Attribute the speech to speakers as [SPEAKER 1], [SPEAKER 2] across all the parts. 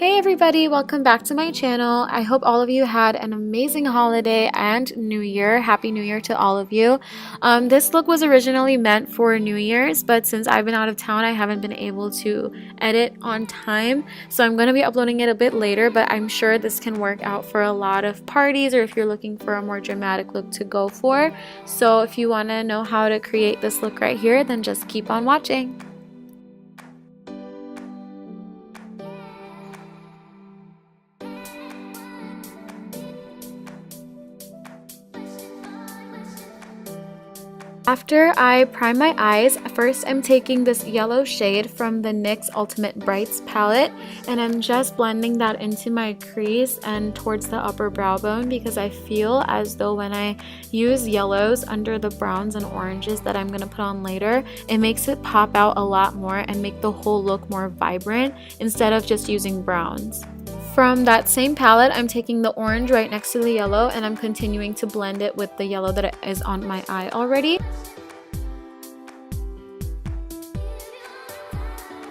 [SPEAKER 1] Hey everybody, welcome back to my channel. I hope all of you had an amazing holiday and New Year. Happy New Year to all of you. This look was originally meant for New Year's, but since I've been out of town, I haven't been able to edit on time. So I'm going to be uploading it a bit later, but I'm sure this can work out for a lot of parties or if you're looking for a more dramatic look to go for. So if you want to know how to create this look right here, then just keep on watching. After I prime my eyes, first I'm taking this yellow shade from the NYX Ultimate Brights palette and I'm just blending that into my crease and towards the upper brow bone because I feel as though when I use yellows under the browns and oranges that I'm going to put on later, it makes it pop out a lot more and make the whole look more vibrant instead of just using browns. From that same palette, I'm taking the orange right next to the yellow and I'm continuing to blend it with the yellow that is on my eye already.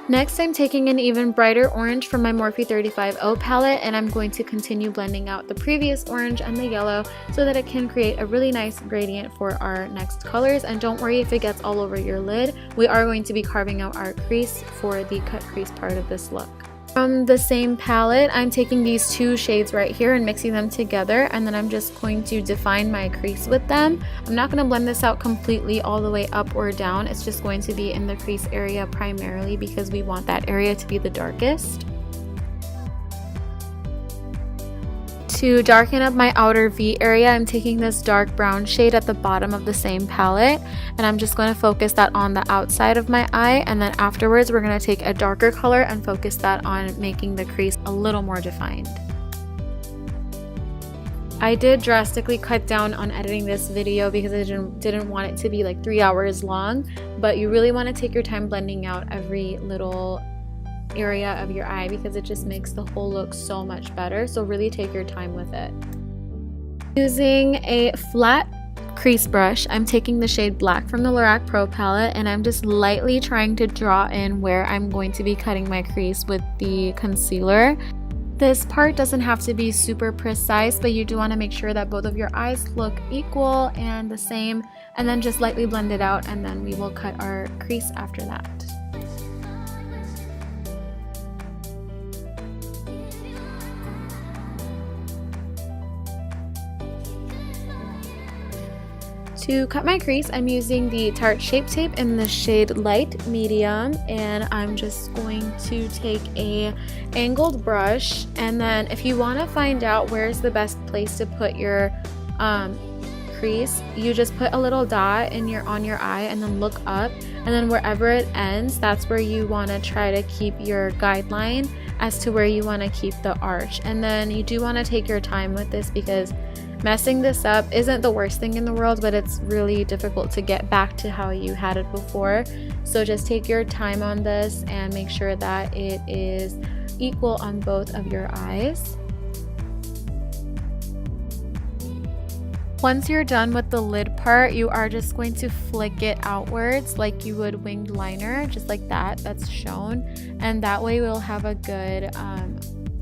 [SPEAKER 1] Next, I'm taking an even brighter orange from my Morphe 35O palette and I'm going to continue blending out the previous orange and the yellow so that it can create a really nice gradient for our next colors. And don't worry if it gets all over your lid. We are going to be carving out our crease for the cut crease part of this look. From the same palette, I'm taking these two shades right here and mixing them together, and then I'm just going to define my crease with them. I'm not going to blend this out completely all the way up or down. It's just going to be in the crease area primarily because we want that area to be the darkest. To darken up my outer V area, I'm taking this dark brown shade at the bottom of the same palette and I'm just going to focus that on the outside of my eye, and then afterwards we're going to take a darker color and focus that on making the crease a little more defined. I did drastically cut down on editing this video because I didn't want it to be like 3 hours long, but you really want to take your time blending out every little area of your eye because it just makes the whole look so much better. So really take your time with it. Using a flat crease brush, I'm taking the shade Black from the Lorac Pro palette and I'm just lightly trying to draw in where I'm going to be cutting my crease with the concealer. This part doesn't have to be super precise, but you do want to make sure that both of your eyes look equal and the same, and then just lightly blend it out and then we will cut our crease after that. To cut my crease, I'm using the Tarte Shape Tape in the shade Light Medium, and I'm just going to take a angled brush, and then if you want to find out where's the best place to put your crease, you just put a little dot on your eye and then look up, and then wherever it ends, that's where you want to try to keep your guideline as to where you want to keep the arch. And then you do want to take your time with this because messing this up isn't the worst thing in the world, but it's really difficult to get back to how you had it before. So just take your time on this and make sure that it is equal on both of your eyes. Once you're done with the lid part, you are just going to flick it outwards like you would winged liner, just like that, that's shown. And that way we'll have a good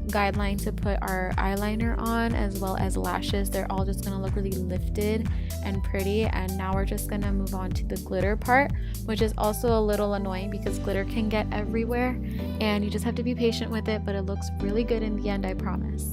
[SPEAKER 1] guideline to put our eyeliner on, as well as lashes. They're all just gonna look really lifted and pretty. And now we're just gonna move on to the glitter part, which is also a little annoying because glitter can get everywhere and you just have to be patient with it, but it looks really good in the end, I promise.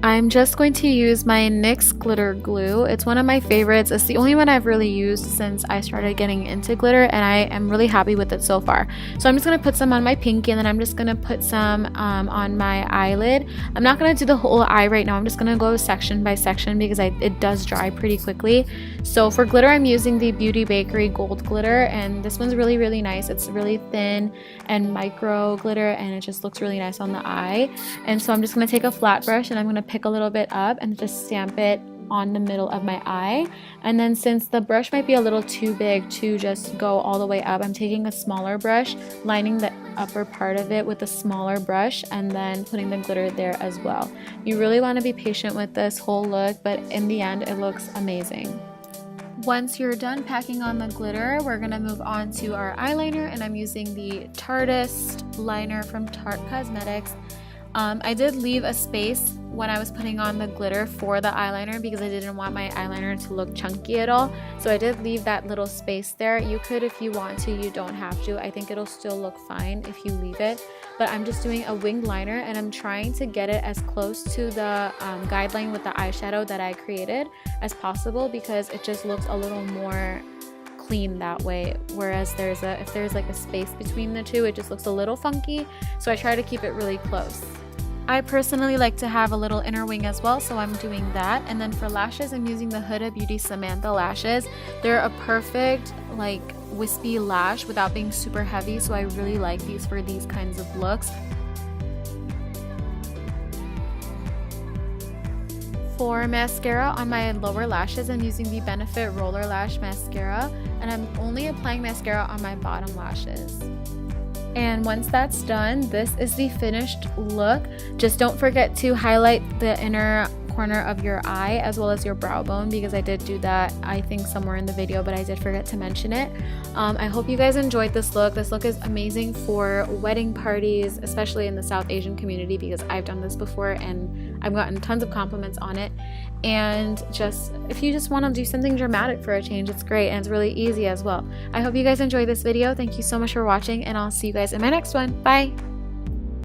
[SPEAKER 1] I'm just going to use my NYX glitter glue. It's one of my favorites. It's the only one I've really used since I started getting into glitter, and I am really happy with it so far. So I'm just going to put some on my pinky, and then I'm just going to put some on my eyelid. I'm not going to do the whole eye right now. I'm just going to go section by section because it does dry pretty quickly. So for glitter, I'm using the Beauty Bakery Gold Glitter, and this one's really, really nice. It's really thin and micro glitter, and it just looks really nice on the eye. And so I'm just going to take a flat brush, and I'm going to pick a little bit up and just stamp it on the middle of my eye. And then since the brush might be a little too big to just go all the way up, I'm taking a smaller brush, lining the upper part of it with a smaller brush, and then putting the glitter there as well. You really want to be patient with this whole look, but in the end it looks amazing. Once you're done packing on the glitter, we're gonna move on to our eyeliner, and I'm using the Tartist liner from Tarte Cosmetics. I did leave a space when I was putting on the glitter for the eyeliner because I didn't want my eyeliner to look chunky at all. So I did leave that little space there. You could if you want to, you don't have to. I think it'll still look fine if you leave it. But I'm just doing a winged liner, and I'm trying to get it as close to the guideline with the eyeshadow that I created as possible, because it just looks a little more clean that way, whereas if there's like a space between the two, it just looks a little funky. So I try to keep it really close. I personally like to have a little inner wing as well, so I'm doing that. And then for lashes, I'm using the Huda Beauty Samantha lashes. They're a perfect like wispy lash without being super heavy, so I really like these for these kinds of looks. For mascara on my lower lashes, I'm using the Benefit Roller Lash Mascara, and I'm only applying mascara on my bottom lashes. And once that's done, this is the finished look. Just don't forget to highlight the inner corner of your eye as well as your brow bone, because I did do that, I think, somewhere in the video, but I did forget to mention it. I hope you guys enjoyed this look. This look is amazing for wedding parties, especially in the South Asian community, because I've done this before and I've gotten tons of compliments on it. And just if you just want to do something dramatic for a change, it's great, and it's really easy as well. I hope you guys enjoyed this video. Thank you so much for watching, and I'll see you guys in my next one. Bye!